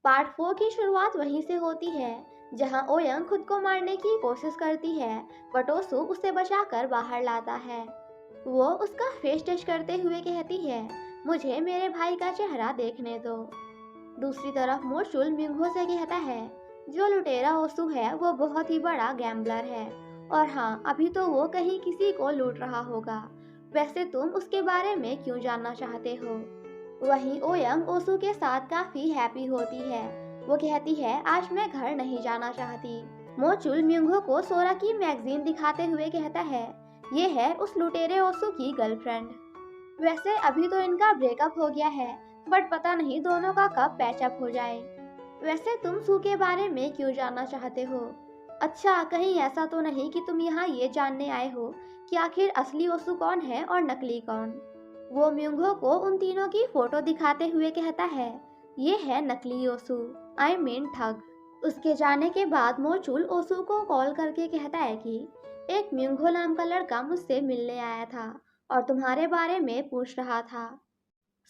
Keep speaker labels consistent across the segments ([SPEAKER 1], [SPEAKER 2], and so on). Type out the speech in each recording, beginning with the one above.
[SPEAKER 1] Part 4 की शुरुआत वहीं से होती है जहां ओयंग खुद को मारने की कोशिश करती है, बट ओसू उसे बचाकर बाहर लाता है। वो उसका फेस टच करते हुए कहती है, मुझे मेरे भाई का चेहरा देखने दो। दूसरी तरफ मोचुल मिंघो से कहता है, जो लुटेरा ओसू है वो बहुत ही बड़ा गैम्बलर है, और हाँ, अभी तो वो कहीं किसी को लूट रहा होगा। वैसे तुम उसके बारे में क्यों जानना चाहते हो? वहीं ओयंग ओसू के साथ काफी हैप्पी होती है। वो कहती है, आज मैं घर नहीं जाना चाहती। मोचुल म्यूंगो को सोरा की मैगजीन दिखाते हुए कहता है, ये है उस लुटेरे ओसू की गर्लफ्रेंड। वैसे अभी तो इनका ब्रेकअप हो गया है, बट पता नहीं दोनों का कब पैचअप हो जाए। वैसे तुम सू के बारे में क्यों जानना चाहते हो? अच्छा, कहीं ऐसा तो नहीं कि तुम यहाँ ये जानने आए हो कि आखिर असली ओसू कौन है और नकली कौन? वो म्यूंगो को उन तीनों की फोटो दिखाते हुए कहता है, ये है नकली ओसू, आई मीन ठग। उसके जाने के बाद मोचुल ओसू को कॉल करके कहता है कि एक म्यूंगो नाम का लड़का मुझसे मिलने आया था और तुम्हारे बारे में पूछ रहा था।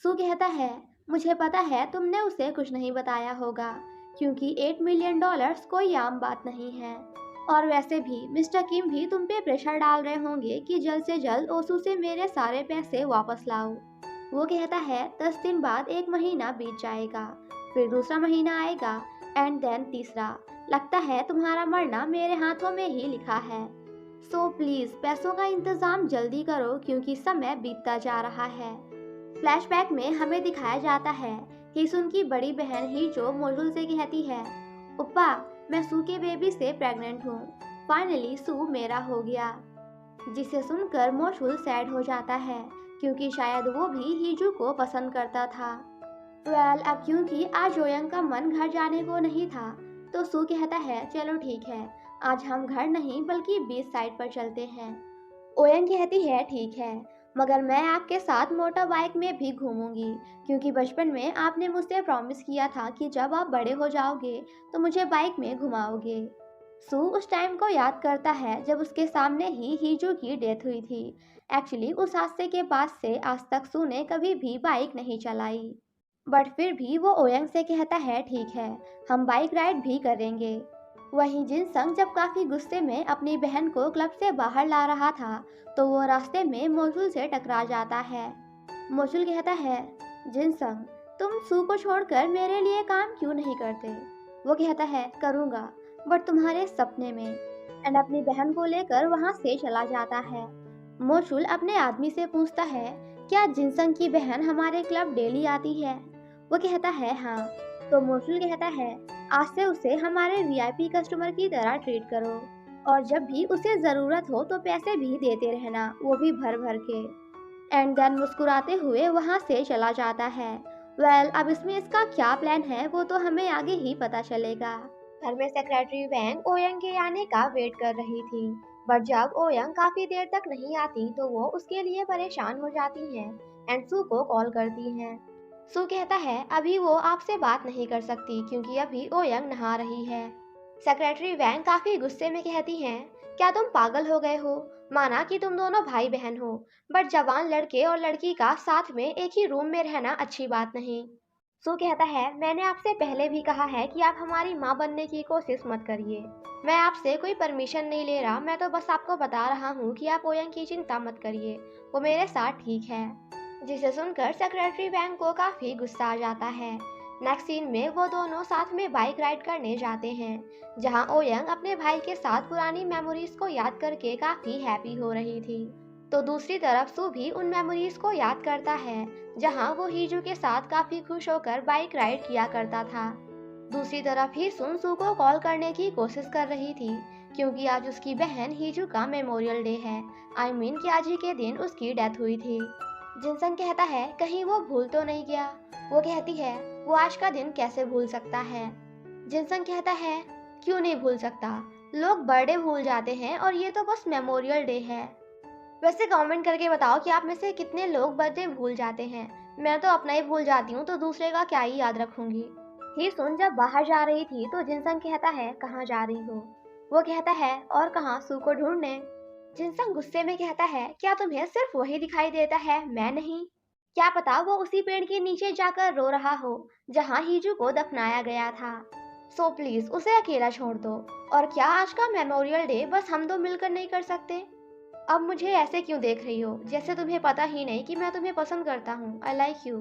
[SPEAKER 1] सू कहता है, मुझे पता है तुमने उसे कुछ नहीं बताया होगा, क्योंकि $8 मिलियन कोई आम बात नहीं है। और वैसे भी मिस्टर किम भी तुम पे प्रेशर डाल रहे होंगे कि जल्द से जल्द ओसू से मेरे सारे पैसे वापस लाओ। वो कहता है, 10 दिन बाद एक महीना बीत जाएगा, फिर दूसरा महीना आएगा, एंड देन तीसरा। लगता है तुम्हारा मरना मेरे हाथों में ही लिखा है। सो प्लीज पैसों का इंतजाम जल्दी करो, क्योंकि समय बीतता जा रहा है। फ्लैशबैक में हमें दिखाया जाता है कि सुन की बड़ी बहन ही जो मोजुल से कहती है, उपा, मैं सू के बेबी से प्रेग्नेंट हूँ। फाइनली सू मेरा हो गया। जिसे सुनकर मोशुल सैड हो जाता है, क्योंकि शायद वो भी हीजू को पसंद करता था। अब क्योंकि आज ओयंग का मन घर जाने को नहीं था, तो सू कहता है, चलो ठीक है, आज हम घर नहीं बल्कि बीच साइड पर चलते हैं। ओयंग कहती है, ठीक है, मगर मैं आपके साथ मोटर बाइक में भी घूमूंगी, क्योंकि बचपन में आपने मुझसे प्रॉमिस किया था कि जब आप बड़े हो जाओगे तो मुझे बाइक में घुमाओगे। सू उस टाइम को याद करता है जब उसके सामने ही हीजू की डेथ हुई थी। एक्चुअली उस हादसे के बाद से आज तक सू ने कभी भी बाइक नहीं चलाई, बट फिर भी वो ओयंग से कहता है, ठीक है, हम बाइक राइड भी करेंगे। वहीं जिनसंग जब काफी गुस्से में अपनी बहन को क्लब से बाहर ला रहा था, तो वो रास्ते में मोजुल से टकरा जाता है। मोजुल कहता है, जिनसंग, तुम सू को छोड़कर मेरे लिए काम क्यों नहीं करते? वो कहता है, करूँगा, बट तुम्हारे सपने में। एंड अपनी बहन को लेकर वहाँ से चला जाता है। मोजुल अपने आदमी से पूछता है, क्या जिनसंग की बहन हमारे क्लब डेली आती है? वो कहता है, हाँ। तो मोजुल कहता है, आज से उसे हमारे वीआईपी कस्टमर की तरह ट्रीट करो, और जब भी उसे जरूरत हो तो पैसे भी देते रहना, वो भी भर भर के। एंड देन मुस्कुराते हुए वहाँ से चला जाता है। अब इसमें इसका क्या प्लान है वो तो हमें आगे ही पता चलेगा। घर में सेक्रेटरी वैंग ओयंग के आने का वेट कर रही थी, बट जब ओयंग काफी देर तक नहीं आती तो वो उसके लिए परेशान हो जाती हैं एंड सू को कॉल करती हैं। सू कहता है, अभी वो आपसे बात नहीं कर सकती क्योंकि अभी ओयंग नहा रही है। सेक्रेटरी वैंग काफी गुस्से में कहती हैं, क्या तुम पागल हो गए हो? माना कि तुम दोनों भाई बहन हो, बट जवान लड़के और लड़की का साथ में एक ही रूम में रहना अच्छी बात नहीं। सू कहता है, मैंने आपसे पहले भी कहा है कि आप हमारी माँ बनने की कोशिश मत करिए। मैं आपसे कोई परमिशन नहीं ले रहा, मैं तो बस आपको बता रहा हूँ कि आप ओयंग की चिंता मत करिए, वो मेरे साथ ठीक है। जिसे सुनकर सेक्रेटरी वैंग को काफी गुस्सा आ जाता है। नेक्स्ट सीन में वो दोनों साथ में बाइक राइड करने जाते हैं, जहां ओयंग अपने भाई के साथ पुरानी मेमोरीज को याद करके काफी हैप्पी हो रही थी। तो दूसरी तरफ सू भी उन मेमोरीज को याद करता है, जहां वो हीजू के साथ काफी खुश होकर बाइक राइड किया करता था। दूसरी तरफ ही सुन सू को कॉल करने की कोशिश कर रही थी, क्योंकि आज उसकी बहन हीजू का मेमोरियल डे है। आई मीन कि आज ही के दिन उसकी डेथ हुई थी। जिनसन कहता है, कहीं वो भूल तो नहीं गया? वो कहती है, वो आज का दिन कैसे भूल सकता है? जिनसन कहता है, क्यों नहीं भूल सकता? लोग बर्थडे भूल जाते हैं और ये तो बस मेमोरियल डे है। वैसे कमेंट करके बताओ कि आप में से कितने लोग बर्थडे भूल जाते हैं। मैं तो अपना ही भूल जाती हूँ, तो दूसरे का क्या ही याद रखूंगी। ही सुन जब बाहर जा रही थी तो जिनसन कहता है, कहाँ जा रही हो? वो कहता है, और कहाँ, सू को ढूंढने। जिनसन गुस्से में कहता है, क्या तुम्हें सिर्फ वही दिखाई देता है, मैं नहीं? क्या पता वो उसी पेड़ के नीचे जाकर रो रहा हो जहाँ हीजू को दफनाया गया था। सो प्लीज उसे अकेला छोड़ दो। और क्या आज का मेमोरियल डे बस हम दो मिलकर नहीं कर सकते? अब मुझे ऐसे क्यों देख रही हो, जैसे तुम्हें पता ही नहीं कि मैं तुम्हें पसंद करता हूँ। I like you.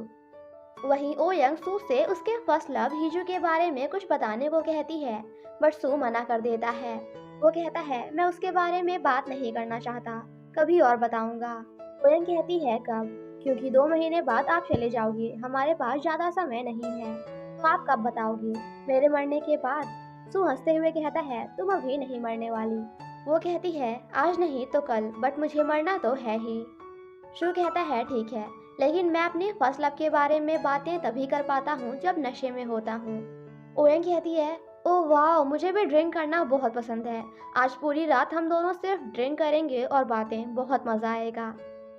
[SPEAKER 1] वहीं ओ यंग सू से उसके फर्स्ट लव हीजू के बारे में कुछ बताने को कहती है, बट सू मना कर देता है। वो कहता है मैं उसके बारे में बात नहीं करना चाहता, कभी और बताऊंगा। ओ यंग कहती है कब, क्योंकि 2 महीने बाद आप चले जाओगे, हमारे पास ज्यादा समय नहीं है। तो आप कब बताओगे? मेरे मरने के बाद। सू हंसते हुए कहता है तुम अभी नहीं मरने वाली। वो कहती है आज नहीं तो कल, बट मुझे मरना तो है ही। शू कहता है ठीक है, लेकिन मैं अपने फर्स्ट लव के बारे में बातें तभी कर पाता हूँ जब नशे में होता हूँ। ओएन कहती है ओह वाह, मुझे भी ड्रिंक करना बहुत पसंद है। आज पूरी रात हम दोनों सिर्फ ड्रिंक करेंगे और बातें, बहुत मजा आएगा।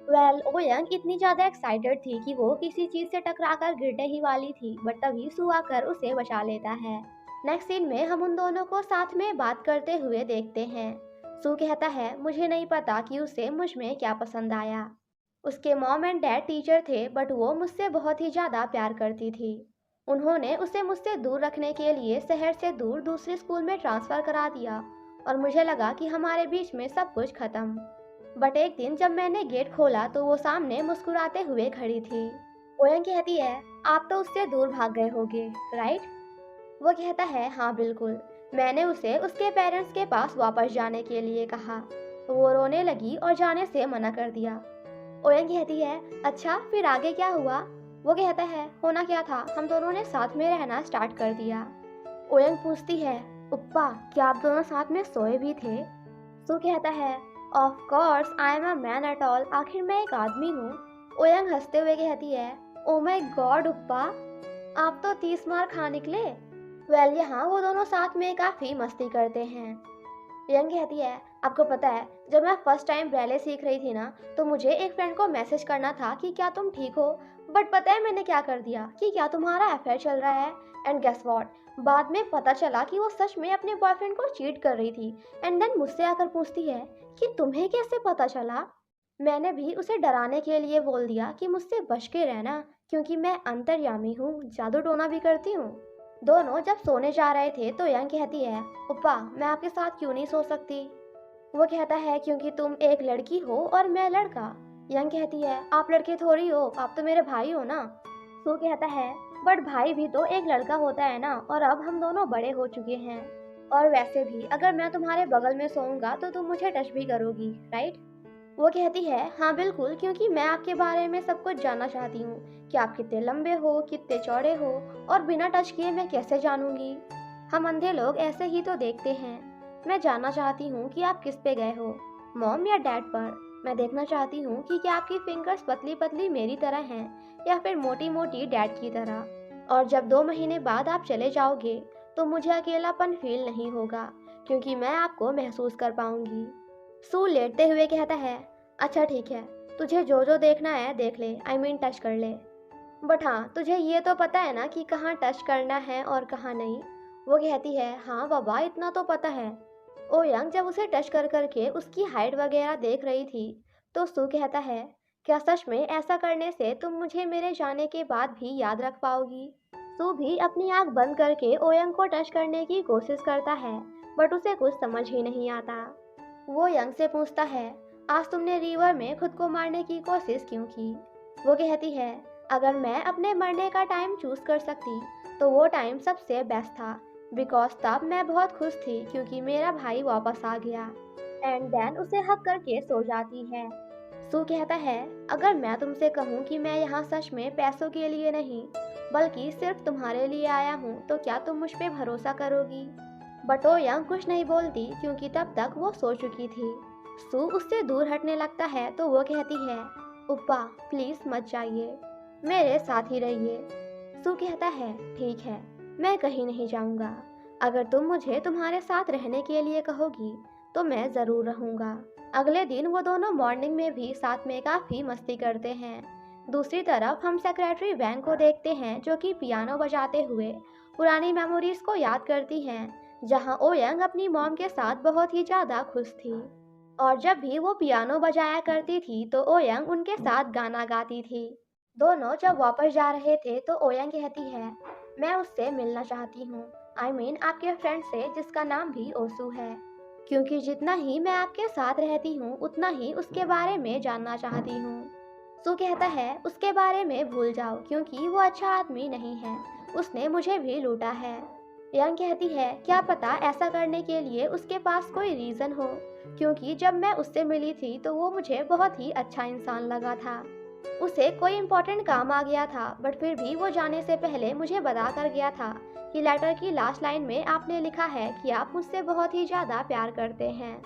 [SPEAKER 1] वेल ओयंग इतनी ज्यादा एक्साइटेड थी कि वो किसी चीज से टकराकर गिरने ही वाली थी, बट तभी सू आकर उसे बचा लेता है। नेक्स्ट सीन में हम उन दोनों को साथ में बात करते हुए देखते हैं। सू कहता है मुझे नहीं पता कि उसे मुझ में क्या पसंद आया। उसके मॉम एंड डैड टीचर थे, बट वो मुझसे बहुत ही ज़्यादा प्यार करती थी। उन्होंने उसे मुझसे दूर रखने के लिए शहर से दूर दूसरे स्कूल में ट्रांसफ़र करा दिया और मुझे लगा कि हमारे बीच में सब कुछ ख़त्म। बट एक दिन जब मैंने गेट खोला तो वो सामने मुस्कुराते हुए खड़ी थी। ओयन कहती है आप तो उससे दूर भाग गए होगे, राइट? वो कहता है हाँ बिल्कुल, मैंने उसे उसके पेरेंट्स के पास वापस जाने के लिए कहा। वो रोने लगी और जाने से मना कर दिया। ओयन कहती है अच्छा फिर आगे क्या हुआ? वो कहता है होना क्या था, हम दोनों ने साथ में रहना स्टार्ट कर दिया। ओयन पूछती है उप्पा क्या आप दोनों साथ में सोए भी थे? सू कहता है of course I am a man at all, आखिर मैं एक आदमी हूँ। ओयंग हंसते हुए कहती है ओ माय गॉड उप्पा, आप तो 30 मार खा निकले। वेल यहाँ वो दोनों साथ में काफी मस्ती करते हैं। यंग कहती है आपको पता है जब मैं फर्स्ट टाइम ब्रेले सीख रही थी ना, तो मुझे एक फ्रेंड को मैसेज करना था कि क्या तुम ठीक हो, बट पता है मैंने क्या कर दिया कि क्या तुम्हारा अफेयर चल रहा है। एंड गेस व्हाट, बाद में पता चला कि वो सच में अपने बॉयफ्रेंड को चीट कर रही थी। एंड देन मुझसे आकर पूछती है कि तुम्हें कैसे पता चला। मैंने भी उसे डराने के लिए बोल दिया कि मुझसे बच के रहना, क्योंकि मैं अंतर्यामी हूँ, जादू टोना भी करती हूँ। दोनों जब सोने जा रहे थे तो यंग कहती है उपा मैं आपके साथ क्यों नहीं सो सकती? वो कहता है क्योंकि तुम एक लड़की हो और मैं लड़का। यंग कहती है आप लड़के थोड़ी हो, आप तो मेरे भाई हो ना। सो कहता है बट भाई भी तो एक लड़का होता है ना, और अब हम दोनों बड़े हो चुके हैं। और वैसे भी अगर मैं तुम्हारे बगल में सोऊंगा तो तुम मुझे टच भी करोगी, राइट? वो कहती है हाँ बिल्कुल, क्योंकि मैं आपके बारे में सब कुछ जानना चाहती हूँ कि आप कितने लंबे हो, कितने चौड़े हो, और बिना टच किए मैं कैसे जानूंगी? हम अंधे लोग ऐसे ही तो देखते हैं। मैं जानना चाहती हूँ कि आप किस पे गए हो, मॉम या डैड पर। मैं देखना चाहती हूँ कि क्या आपकी फिंगर्स पतली पतली मेरी तरह हैं या फिर मोटी मोटी डैड की तरह। और जब 2 महीने बाद आप चले जाओगे तो मुझे अकेलापन फील नहीं होगा, क्योंकि मैं आपको महसूस कर पाऊंगी। सू लेटते हुए कहता है अच्छा ठीक है, तुझे जो जो देखना है देख ले, आई मीन टच कर ले। बट हाँ तुझे ये तो पता है ना कि कहाँ टच करना है और कहाँ नहीं? वो कहती है हाँ बाबा इतना तो पता है। ओ यंग जब उसे टच कर करके उसकी हाइट वगैरह देख रही थी तो सू कहता है क्या सच में ऐसा करने से तुम मुझे मेरे जाने के बाद भी याद रख पाओगी? सू भी अपनी आंख बंद करके ओयंग को टच करने की कोशिश करता है, बट उसे कुछ समझ ही नहीं आता। वो यंग से पूछता है आज तुमने रिवर में खुद को मारने की कोशिश क्यों की? वो कहती है अगर मैं अपने मरने का टाइम चूज कर सकती तो वो टाइम सबसे बेस्ट था, बिकॉज तब मैं बहुत खुश थी क्योंकि मेरा भाई वापस आ गया। एंड देन उसे हक करके सो जाती है। सू कहता है अगर मैं तुमसे कहूँ कि मैं यहाँ सच में पैसों के लिए नहीं बल्कि सिर्फ तुम्हारे लिए आया हूँ तो क्या तुम मुझ पे भरोसा करोगी? बट वो यंग कुछ नहीं बोलती क्योंकि तब तक वो सो चुकी थी। सू उससे दूर हटने लगता है तो वो कहती है उप्पा प्लीज मत जाइए, मेरे साथ ही रहिए। सू कहता है ठीक है, मैं कहीं नहीं जाऊंगा, अगर तुम मुझे तुम्हारे साथ रहने के लिए कहोगी तो मैं ज़रूर रहूंगा। अगले दिन वो दोनों मॉर्निंग में भी साथ में काफ़ी मस्ती करते हैं। दूसरी तरफ हम सेक्रेटरी वैंग को देखते हैं जो कि पियानो बजाते हुए पुरानी मेमोरीज को याद करती हैं, जहां ओयंग अपनी मॉम के साथ बहुत ही ज़्यादा खुश थी। और जब भी वो पियानो बजाया करती थी तो ओयंग उनके साथ गाना गाती थी। दोनों जब वापस जा रहे थे तो ओयंग कहती है, मैं उससे मिलना चाहती हूँ। आपके फ्रेंड से जिसका नाम भी ओसू है, क्योंकि जितना ही मैं आपके साथ रहती हूँ उतना ही उसके बारे में जानना चाहती हूँ। सू कहता है, उसके बारे में भूल जाओ क्योंकि वो अच्छा आदमी नहीं है, उसने मुझे भी लूटा है। यंग कहती है, क्या पता ऐसा करने के लिए उसके पास कोई रीज़न हो, क्योंकि जब मैं उससे मिली थी तो वो मुझे बहुत ही अच्छा इंसान लगा था। उसे कोई इम्पोर्टेंट काम आ गया था, बट फिर भी वो जाने से पहले मुझे बता कर गया था कि लेटर की लास्ट लाइन में आपने लिखा है कि आप मुझसे बहुत ही ज़्यादा प्यार करते हैं।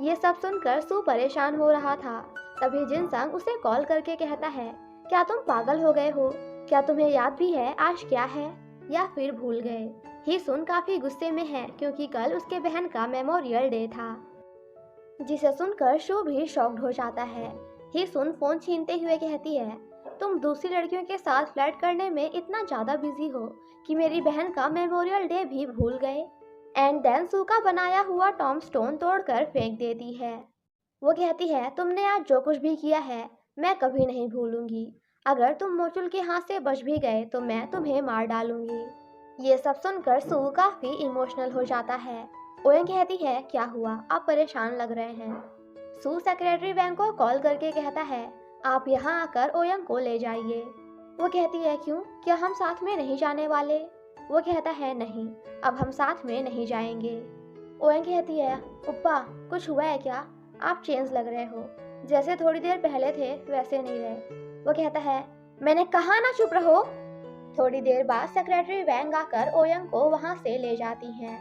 [SPEAKER 1] ये सब सुनकर सू परेशान हो रहा था। तभी जिनसंग उसे कॉल करके कहता है, क्या तुम पागल हो गए हो? क्या तुम्हें याद भी है आज क्या है, या फिर भूल गए? ही सुन काफी गुस्से में है क्योंकि कल उसके बहन का मेमोरियल डे था, जिसे सुनकर शो भी शॉक्ड हो जाता है। ही सुन फोन छीनते हुए कहती है, तुम दूसरी लड़कियों के साथ फ्लर्ट करने में इतना ज्यादा बिजी हो कि मेरी बहन का मेमोरियल डे भी भूल गए। एंड देन सू का बनाया हुआ टॉम स्टोन तोड़कर फेंक देती है। वो कहती है, तुमने आज जो कुछ भी किया है मैं कभी नहीं भूलूंगी। अगर तुम मोचुल के हाथ से बच भी गए तो मैं तुम्हें मार डालूंगी। ये सब सुनकर सू काफी इमोशनल हो जाता है। ओयन कहती है, क्या हुआ, आप परेशान लग रहे हैं। सू सेक्रेटरी वैंग को कॉल करके कहता है, आप यहाँ आकर ओयंग को ले जाइए। वो कहती है, क्यों, क्या हम साथ में नहीं जाने वाले? वो कहता है, नहीं, अब हम साथ में नहीं जाएंगे। ओयंग कहती है, उप्पा, कुछ हुआ है क्या? आप चेंज लग रहे हो, जैसे थोड़ी देर पहले थे वैसे नहीं रहे। वो कहता है, मैंने कहा ना चुप रहो। थोड़ी देर बाद सेक्रेटरी वैंग आकर ओयंग को वहाँ से ले जाती हैं।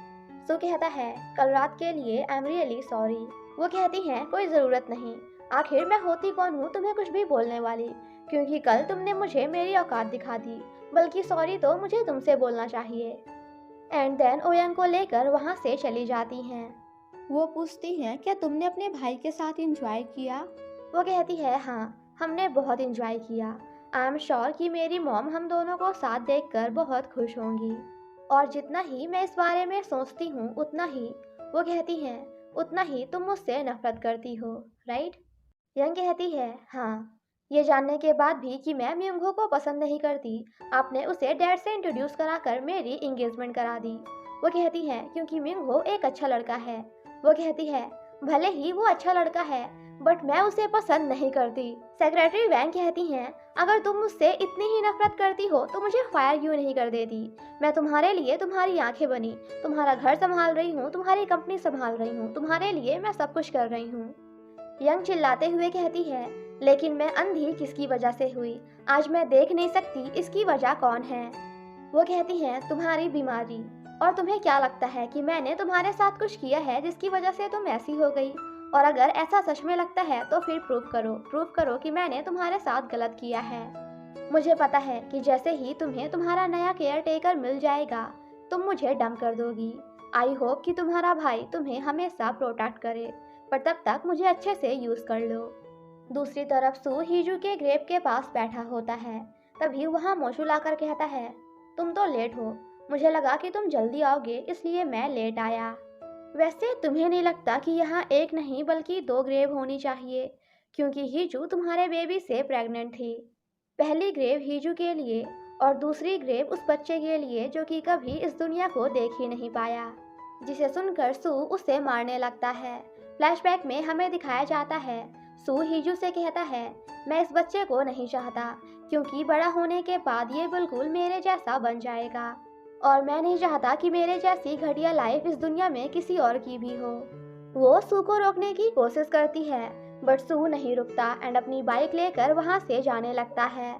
[SPEAKER 1] सो कहता है, कल रात के लिए आई एम रियली सॉरी। वो कहती है, कोई ज़रूरत नहीं, आखिर मैं होती कौन हूँ तुम्हें कुछ भी बोलने वाली, क्योंकि कल तुमने मुझे मेरी औकात दिखा दी, बल्कि सॉरी तो मुझे तुमसे बोलना चाहिए। एंड देन ओयंग को लेकर वहाँ से चली जाती हैं। वो पूछती हैं, क्या तुमने अपने भाई के साथ एंजॉय किया? वो कहती है, हाँ, हमने बहुत एंजॉय किया। आई एम श्योर कि मेरी मॉम हम दोनों को साथ देखकर बहुत खुश होंगी। और जितना ही मैं इस बारे में सोचती हूँ उतना ही, वो कहती हैं, उतना ही तुम मुझसे नफरत करती हो, राइट? यंग कहती है, हाँ, ये जानने के बाद भी कि मैं म्यूंगहो को पसंद नहीं करती, आपने उसे डैड से इंट्रोड्यूस कराकर मेरी इंगेजमेंट करा दी। वो कहती है, क्योंकि म्यूंगहो एक अच्छा लड़का है। वो कहती है, भले ही वो अच्छा लड़का है, बट मैं उसे पसंद नहीं करती। सेक्रेटरी वैंग कहती हैं, अगर तुम मुझसे इतनी ही नफरत करती हो तो मुझे फायर क्यों नहीं कर देती? मैं तुम्हारे लिए तुम्हारी आंखें बनी, तुम्हारा घर संभाल रही हूँ, तुम्हारी कंपनी संभाल रही हूँ, तुम्हारे लिए मैं सब कुछ कर रही हूँ। यंग चिल्लाते हुए कहती है, लेकिन मैं अंधी किसकी वजह से हुई? आज मैं देख नहीं सकती, इसकी वजह कौन है? वो कहती है, तुम्हारी बीमारी। और तुम्हें क्या लगता है कि मैंने तुम्हारे साथ कुछ किया है जिसकी वजह से तुम ऐसी हो गई? और अगर ऐसा सच में लगता है तो फिर प्रूफ करो कि मैंने तुम्हारे साथ गलत किया है। मुझे पता है कि जैसे ही तुम्हें तुम्हारा नया केयर टेकर मिल जाएगा तुम मुझे डंप कर दोगी। आई होप कि तुम्हारा भाई तुम्हें हमेशा प्रोटेक्ट करे, पर तब तक मुझे अच्छे से यूज कर लो। दूसरी तरफ सू हीजू के ग्रेव के पास बैठा होता है। तभी वहाँ मोशु लाकर कहता है, तुम तो लेट हो, मुझे लगा कि तुम जल्दी आओगे इसलिए मैं लेट आया। वैसे तुम्हें नहीं लगता कि यहाँ एक नहीं बल्कि दो ग्रेव होनी चाहिए, क्योंकि हीजू तुम्हारे बेबी से प्रेग्नेंट थी। पहली ग्रेव हीजू के लिए और दूसरी ग्रेव उस बच्चे के लिए जो कि कभी इस दुनिया को देख ही नहीं पाया। जिसे सुनकर सू उसे मारने लगता है। फ्लैशबैक में हमें दिखाया जाता है, सू हीजू से कहता है, मैं इस बच्चे को नहीं चाहता, क्योंकि बड़ा होने के बाद ये बिल्कुल मेरे जैसा बन जाएगा, और मैं नहीं चाहता कि मेरे जैसी घटिया लाइफ इस दुनिया में किसी और की भी हो। वो सू को रोकने की कोशिश करती है, बट सू नहीं रुकता एंड अपनी बाइक लेकर वहाँ से जाने लगता है।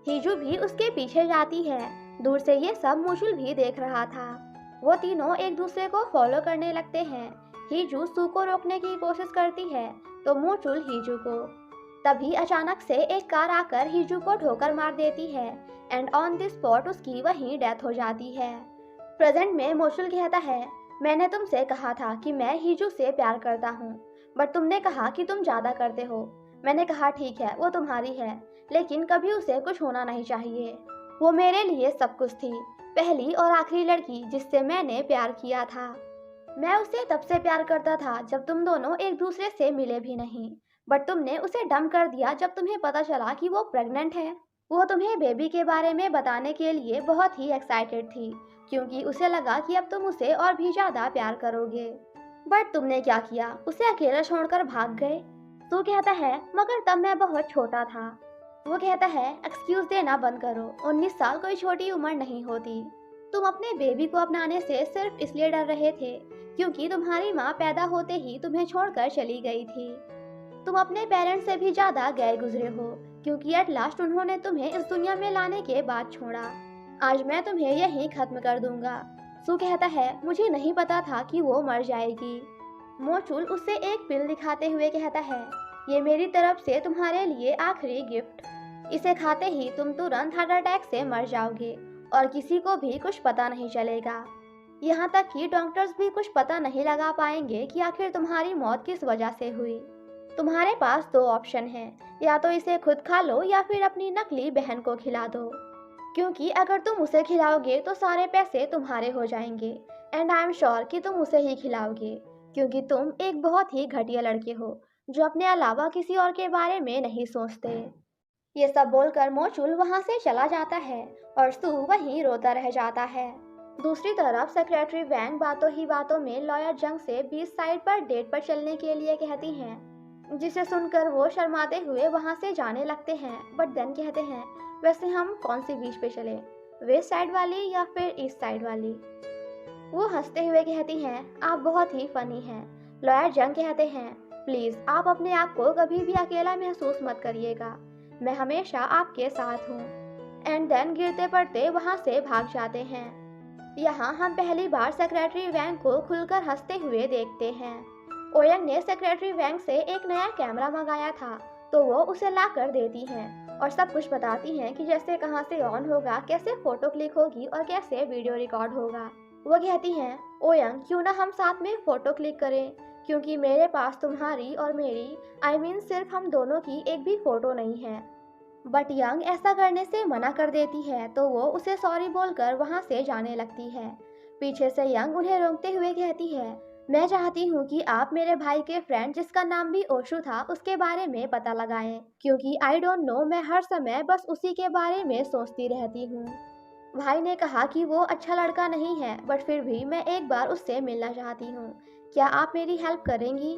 [SPEAKER 1] हीजू भी उसके पीछे जाती है। दूर से ये सब मोचुल भी देख रहा था। वो तीनों एक दूसरे को फॉलो करने लगते हैं। हीजू सू को रोकने की कोशिश करती है तो मोचुल हीजू को। तभी अचानक से एक कार आकर हीजू को ठोकर मार देती है एंड ऑन द स्पॉट उसकी वहीं डेथ हो जाती है। प्रेजेंट में मोचुल कहता है, मैंने तुमसे कहा था कि मैं हीजू से प्यार करता हूँ, बट तुमने कहा कि तुम ज़्यादा करते हो। मैंने कहा ठीक है, वो तुम्हारी है, लेकिन कभी उसे कुछ होना नहीं चाहिए। वो मेरे लिए सब कुछ थी, पहली और आखिरी लड़की जिससे मैंने प्यार किया था। मैं उसे तब से प्यार करता था जब तुम दोनों एक दूसरे से मिले भी नहीं, बट तुमने उसे डंप कर दिया जब तुम्हें पता चला कि वो प्रेग्नेंट है। वो तुम्हें बेबी के बारे में बताने के लिए बहुत ही एक्साइटेड थी, क्योंकि उसे लगा कि अब तुम उसे और भी ज़्यादा प्यार करोगे। बट तुमने क्या किया, उसे अकेला छोड़कर भाग गए। तू कहता है मगर तब मैं बहुत छोटा था। वो कहता है एक्सक्यूज देना बंद करो, 19 साल कोई छोटी उम्र नहीं होती। तुम अपने बेबी को अपनाने से सिर्फ इसलिए डर रहे थे क्योंकि तुम्हारी माँ पैदा होते ही तुम्हें छोड़कर चली गई थी। तुम अपने पेरेंट्स से भी ज्यादा गए गुजरे हो, क्योंकि एट लास्ट उन्होंने तुम्हें इस दुनिया में लाने के बाद छोड़ा। आज मैं तुम्हें यहीं खत्म कर दूंगा। सू कहता है मुझे नहीं पता था कि वो मर जाएगी। मोचुल उसे एक पिल दिखाते हुए कहता है ये मेरी तरफ से तुम्हारे लिए आखिरी गिफ्ट। इसे खाते ही तुम तुरंत हार्ट अटैक से मर जाओगे और किसी को भी कुछ पता नहीं चलेगा। यहाँ तक कि डॉक्टर्स भी कुछ पता नहीं लगा पाएंगे कि आखिर तुम्हारी मौत किस वजह से हुई। तुम्हारे पास दो ऑप्शन हैं, या तो इसे खुद खा लो या फिर अपनी नकली बहन को खिला दो, क्योंकि अगर तुम उसे खिलाओगे तो सारे पैसे तुम्हारे हो जाएंगे। एंड आई एम श्योर कि तुम उसे ही खिलाओगे, क्योंकि तुम एक बहुत ही घटिया लड़के हो जो अपने अलावा किसी और के बारे में नहीं सोचते। ये सब बोलकर मोचुल वहाँ से चला जाता है और सू वहीं रोता रह जाता है। दूसरी तरफ सेक्रेटरी वैंग बातों ही बातों में लॉयर जंग से बीच साइड पर डेट पर चलने के लिए कहती हैं, जिसे सुनकर वो शर्माते हुए वहाँ से जाने लगते हैं। बट देन कहते हैं वैसे हम कौन सी बीच पे चले, वेस्ट साइड वाली या फिर ईस्ट साइड वाली। वो हंसते हुए कहती हैं आप बहुत ही फनी हैं। लॉयर जंग कहते हैं प्लीज आप अपने आप को कभी भी अकेला महसूस मत करिएगा, मैं हमेशा आपके साथ हूँ। एंड देन गिरते पड़ते वहाँ से भाग जाते हैं। यहाँ हम पहली बार सेक्रेटरी वैंग को खुलकर हंसते हुए देखते हैं। ओयंग ने सेक्रेटरी वैंग से एक नया कैमरा मंगाया था, तो वो उसे ला कर देती हैं और सब कुछ बताती हैं कि जैसे कहाँ से ऑन होगा, कैसे फोटो क्लिक होगी और कैसे वीडियो रिकॉर्ड होगा। वो कहती हैं ओयंग क्यों ना हम साथ में फोटो क्लिक करें, क्योंकि मेरे पास तुम्हारी और मेरी सिर्फ हम दोनों की एक भी फोटो नहीं है। बट यंग ऐसा करने से मना कर देती है, तो वो उसे सॉरी बोलकर वहाँ से जाने लगती है। पीछे से यंग उन्हें रोकते हुए कहती है मैं चाहती हूँ कि आप मेरे भाई के फ्रेंड जिसका नाम भी ओशु था उसके बारे में पता लगाएं, क्योंकि आई डोंट नो मैं हर समय बस उसी के बारे में सोचती रहती हूँ। भाई ने कहा कि वो अच्छा लड़का नहीं है, बट फिर भी मैं एक बार उससे मिलना चाहती हूँ। क्या आप मेरी हेल्प करेंगी?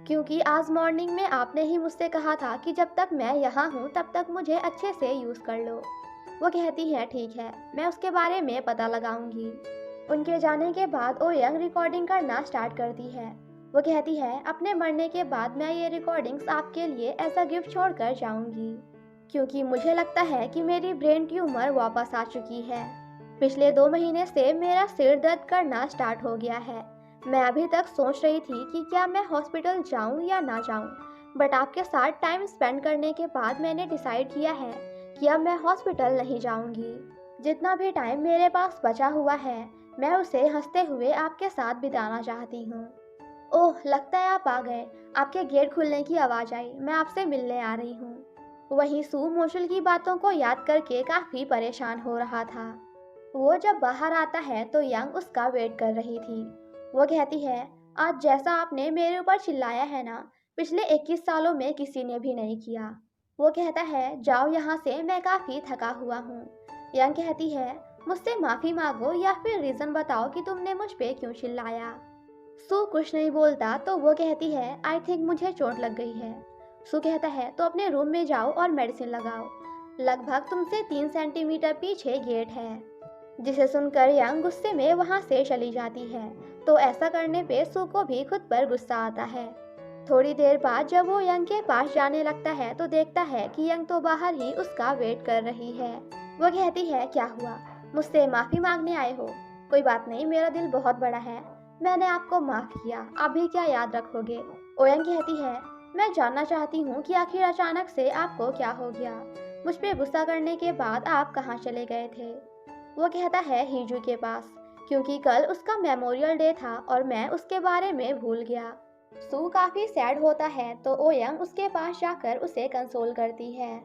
[SPEAKER 1] क्योंकि आज मॉर्निंग में आपने ही मुझसे कहा था कि जब तक मैं यहाँ हूँ तब तक मुझे अच्छे से यूज़ कर लो। वो कहती है ठीक है, मैं उसके बारे में पता लगाऊंगी। उनके जाने के बाद ओयंग रिकॉर्डिंग करना स्टार्ट करती है। वो कहती है अपने मरने के बाद मैं ये रिकॉर्डिंग्स आपके लिए एज अ गिफ्ट छोड़कर जाऊंगी, क्योंकि मुझे लगता है कि मेरी ब्रेन ट्यूमर वापस आ चुकी है। पिछले 2 महीने से मेरा सिर दर्द करना स्टार्ट हो गया है। मैं अभी तक सोच रही थी कि क्या मैं हॉस्पिटल जाऊं या ना जाऊं, बट आपके साथ टाइम स्पेंड करने के बाद मैंने डिसाइड किया है कि अब मैं हॉस्पिटल नहीं जाऊंगी। जितना भी टाइम मेरे पास बचा हुआ है मैं उसे हंसते हुए आपके साथ बिताना चाहती हूँ। ओह लगता है आप आ गए, आपके गेट खुलने की आवाज़ आई, मैं आपसे मिलने आ रही हूँ। वहीं सू मोशुल की बातों को याद करके काफ़ी परेशान हो रहा था। वो जब बाहर आता है तो यंग उसका वेट कर रही थी। वो कहती है आज जैसा आपने मेरे ऊपर चिल्लाया है ना, पिछले 21 सालों में किसी ने भी नहीं किया। वो कहता है जाओ यहाँ से, मैं काफ़ी थका हुआ हूँ। यंग कहती है मुझसे माफ़ी मांगो या फिर रीज़न बताओ कि तुमने मुझ पे क्यों चिल्लाया। सू कुछ नहीं बोलता तो वो कहती है आई थिंक मुझे चोट लग गई है। सू कहता है तो अपने रूम में जाओ और मेडिसिन लगाओ, लगभग तुमसे 3 सेंटीमीटर पीछे गेट है। जिसे सुनकर यंग गुस्से में वहाँ से चली जाती है, तो ऐसा करने पे सू को भी खुद पर गुस्सा आता है। थोड़ी देर बाद जब वो यंग के पास जाने लगता है तो देखता है कि यंग तो बाहर ही उसका वेट कर रही है। वो कहती है क्या हुआ, मुझसे माफ़ी मांगने आए हो? कोई बात नहीं, मेरा दिल बहुत बड़ा है, मैंने आपको माफ़ किया, आप भी क्या याद रखोगे? ओयंग कहती है मैं जानना चाहती हूँ कि आखिर अचानक से आपको क्या हो गया, मुझ पे गुस्सा करने के बाद आप कहाँ चले गए थे? वो कहता है हीजू के पास, क्योंकि कल उसका मेमोरियल डे था और मैं उसके बारे में भूल गया। सू काफ़ी सैड होता है तो ओयंग उसके पास जाकर उसे कंसोल करती है।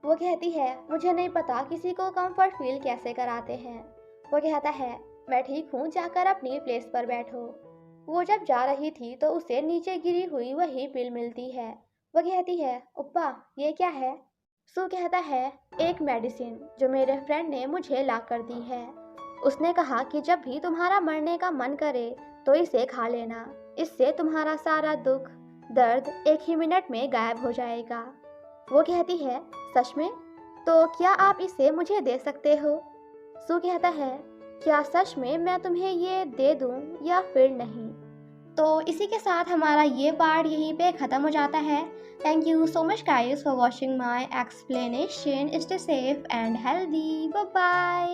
[SPEAKER 1] वो कहती है मुझे नहीं पता किसी को कंफर्ट फील कैसे कराते हैं। वो कहता है मैं ठीक हूँ, जाकर अपनी प्लेस पर बैठो। वो जब जा रही थी तो उसे नीचे गिरी हुई वही पिल मिलती है। वो कहती है उप्पा ये क्या है? सू कहता है, एक मेडिसिन जो मेरे फ्रेंड ने मुझे ला कर दी है। उसने कहा कि जब भी तुम्हारा मरने का मन करे तो इसे खा लेना। इससे तुम्हारा सारा दुख दर्द एक ही मिनट में गायब हो जाएगा। वो कहती है, सच में? तो क्या आप इसे मुझे दे सकते हो? सू कहता है, क्या सच में मैं तुम्हें ये दे दूं या फिर नहीं? तो इसी के साथ हमारा ये पार्ट यहीं पे ख़त्म हो जाता है। Thank you so much guys for watching my explanation. Stay safe and healthy. Bye bye.